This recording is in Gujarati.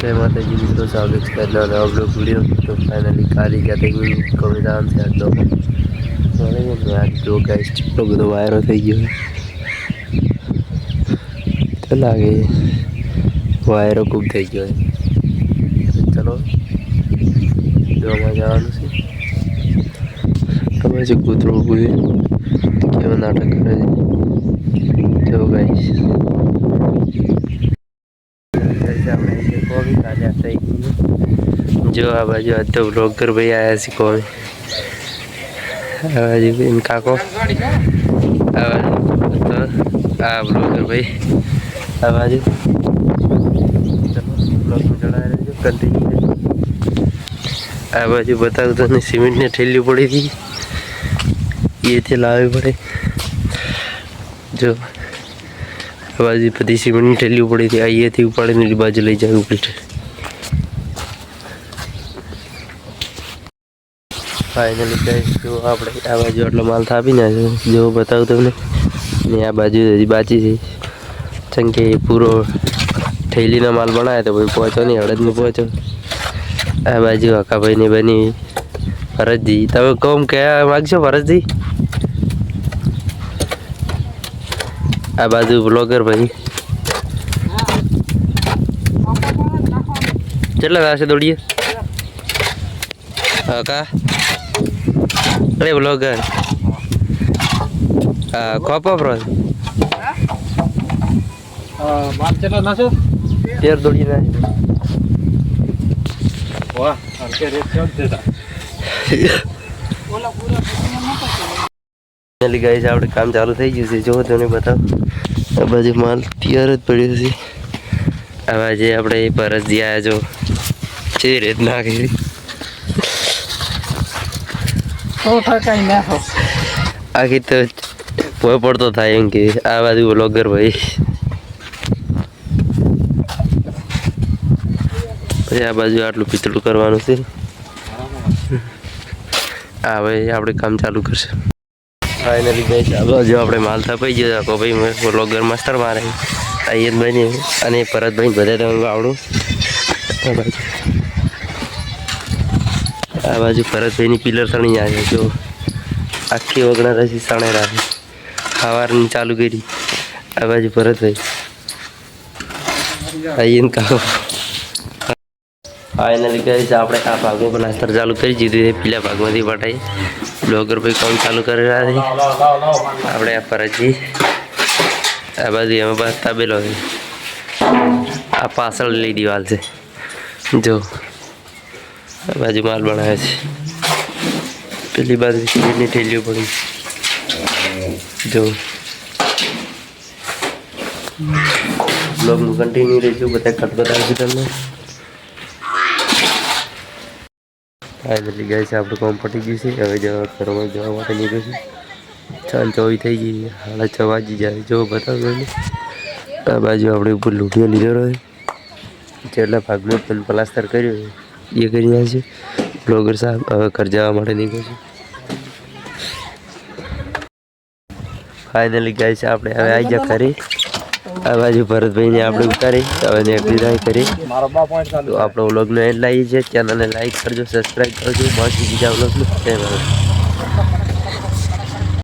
जय माता जी मित्रों, स्वागत करना और आप लोग वीडियो तो फाइनली खाली जाते हुए को मैदान से हट दो आज दो गाइस चिप्लो બધો વાયરો થઈ ગયો તો લાગે વાયરો ખૂબ થઈ ગયો ચલો જોવા જવાનું છે તમે જે કૂતરો ઉભું કેવો નાટક કરે છે જો ગાઈસ जो आ बाजू आज तो ब्लॉगर भाई आया सी को बाजू इनका को तो आ ब्लॉगर भाई आ बाजू ब्लॉग में चढ़ा रहे जो कंटिन्यू आ बाजू बताऊँ तो सीमेंट ने ठेली पड़ी थी ये थे लावे पड़े जो बाजू बधी सीमेंट ની ઠેલી પડી હતી અહીંયાથી ઉપાડીને બાજુ લઈ જાય ઉપર ફાઇનલી ગાઈસ જો આપણે આ બાજુ આટલો માલ થાપીને જો બતાવું તમને ને આ બાજુ હજી બાકી છે ચંકે પૂરો ઠેલીનો માલ બનાવ્યો તો ભાઈ પહોંચો નહીં હળદમાં પહોંચો આ બાજુ હકાભાઈને બની ભરતજી તમે કોમ કહેવા માગશો ભરતજી आ बाजू ब्लॉगर भाई चल से दौड़िए हाँ का अरे ब्लॉगर खोपा प्रो यार दौड़िए ना वाह गाइस આપણે કામ ચાલુ થઈ ગયું છે જો તમને બતાવ આ બાજુ માલ તૈયાર જ પડ્યો છે આવા જે આપણે પરસજી આયા જો છે રેત નાખી ઓ ઠકાઈ ના હો આખી તો પોય પડતો થાય એમ કે આ બાજુ બ્લોગર ભાઈ પછી આ બાજુ આટલું પિતળું કરવાનું છે આ ભાઈ આપણે કામ ચાલુ કરશે फाइनली गाइस जो આપણે માલ થાપાઈ ગયો કો ભાઈ બ્લોગર માસ્ટર મારે આયન ભાઈ અને પરત ભાઈ બધા તમે આવડું આ બાજુ પરત ભાઈની પિલર સણી આવે જો આખી વગણા રસી સણે રાખે ખાવાની ચાલુ કરી આ બાજુ પરત ભાઈ આયન કા फाइनली गाइस આપણે આ ભાગમાં પ્લાસ્ટર ચાલુ કરી દીધું છે પીલા ભાગમાંથી વટાઈ ब्लॉगर भाई काम चालू कर रहा है अपने आप पर जी बाजू हमें बस तबेलो है आ पासल ली दीवार से जो बाजू माल बनाया है पहली बार इतनी ठेलियों पड़ी जो ब्लॉग में कंटिन्यू रही बता कट बता तुमने फाइनली गाइस આપણે કામ પતી ગયું છે હવે ઘરમાં જવા માટે નીકળ્યું છે 6:24 થઈ ગઈ 6:30 વાગી જાય જો બતાવો ને આ બાજુ આપણે ઉપર લૂંટિયો લીધો રહ્યો જેટલા ભાગનો પણ પ્લાસ્ટર કર્યો એ કરી રહ્યા છે બ્લોગર સાહેબ હવે ઘર જવા માટે નીકળ્યું છે फाइनली गाइस આપણે હવે આવી જા કરી આ બાજુ ભરતભાઈને આપણે ઉતારી હવે નેકળી જાય કરી તો આપણો વ્લોગને લાઈક છે ચેનલને લાઈક કરજો સબસ્ક્રાઇબ કરજો બાકી બીજા વ્લોગનું